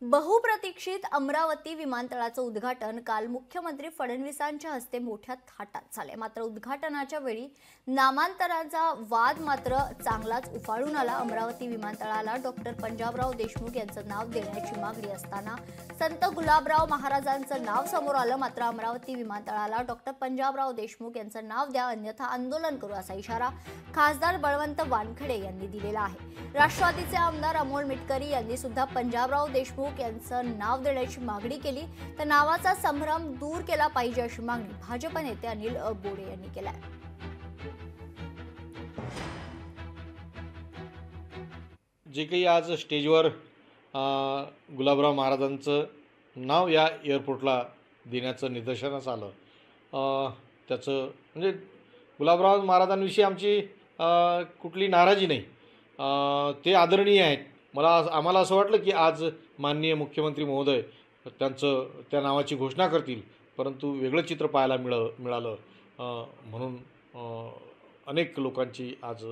बहुप्रतीक्षित अमरावती विमानतळाचं उद्घाटन काल मुख्यमंत्री फडणवीसांच्या हस्ते मोठ्या थाटात झाले। मात्र उद्घाटनाच्या वेळी नामांतराचा वाद मात्र चांगलाच उफाळून आला। अमरावती विमानतळाला डॉक्टर पंजाबराव देशमुख यांचं नाव देण्याची मागणी असताना संत गुलाबराव महाराजांचं नाव समोर आलं। मात्र अमरावती विमानतळाला डॉक्टर पंजाबराव देशमुख यांचं नाव द्या, अन्यथा आंदोलन करू असा इशारा खासदार बळवंत वानखेडे यांनी दिलेला आहे। राष्ट्रवादीचे आमदार अमोल मिटकरी यांनी सुद्धा पंजाबराव देशमुख यांचं नाव देण्याची मागणी केली, तर नावाचा संभ्रम दूर केला पाहिजे अशी मागणी भाजप नेते अनिल बोडे यांनी केली आहे। जे काही आज स्टेजवर गुलाबराव महाराजांचं नाव या एअरपोर्टला देण्याचं निदर्शनास आलं, त्याचं म्हणजे गुलाबराव महाराजांविषयी आमची कुठली नाराजी नाही, ते आदरणीय आहेत। आम्हाला असं वाटलं की आज माननीय मुख्यमंत्री महोदय त्या नावाची घोषणा करतील, परंतु वेगळं चित्र पाहायला मिळालं म्हणून अनेक लोकांची आज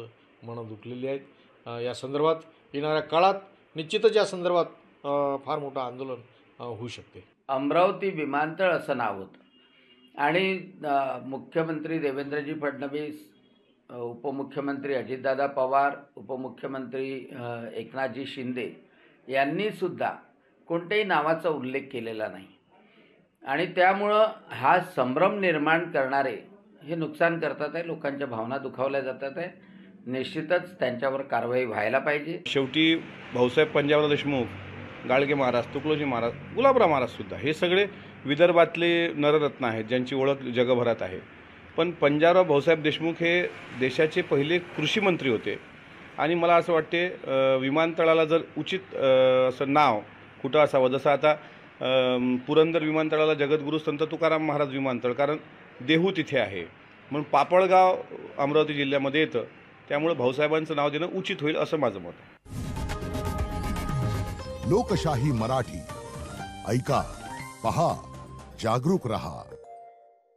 मनं दुखलेली आहेत। या संदर्भात येणाऱ्या काळात निश्चितच या संदर्भात फार मोठं आंदोलन होऊ शकते। अमरावती विमानतळ असं नाव होतं आणि मुख्यमंत्री देवेंद्रजी फडणवीस, उपमुख्यमंत्री अजितदादा पवार, उपमुख्यमंत्री एकनाथजी शिंदे यांनी सुद्धा कोणत्याही नावाचा उल्लेख केलेला नाही आणि त्यामुळं हा संभ्रम निर्माण करणारे हे नुकसान करतात आहे, लोकांच्या भावना दुखावल्या जातात आहे। निश्चितच त्यांच्यावर कारवाई व्हायला पाहिजे। शेवटी भाऊसाहेब पंजाबराव देशमुख, गाडगे महाराज, तुकडोजी महाराज, गुलाबराव महाराजसुद्धा हे सगळे विदर्भातले नररत्न आहेत ज्यांची ओळख जगभरात आहे। पण पंजाबराव भाऊसाहेब देशमुख हे देशाचे पहिले कृषी मंत्री होते आणि मला असं वाटते विमानतळाला जर उचित असं नाव कुठं असावं, जसं आता पुरंदर विमानतळाला जगद्गुरू संत तुकाराम महाराज विमानतळ, कारण देहू तिथे आहे, म्हणून पापळगाव अमरावती जिल्ह्यामध्ये येतं, त्यामुळे भाऊसाहेबांचं नाव देणं उचित होईल असं माझं मत आहे। लोकशाही मराठी ऐका, पहा, जागरूक रहा।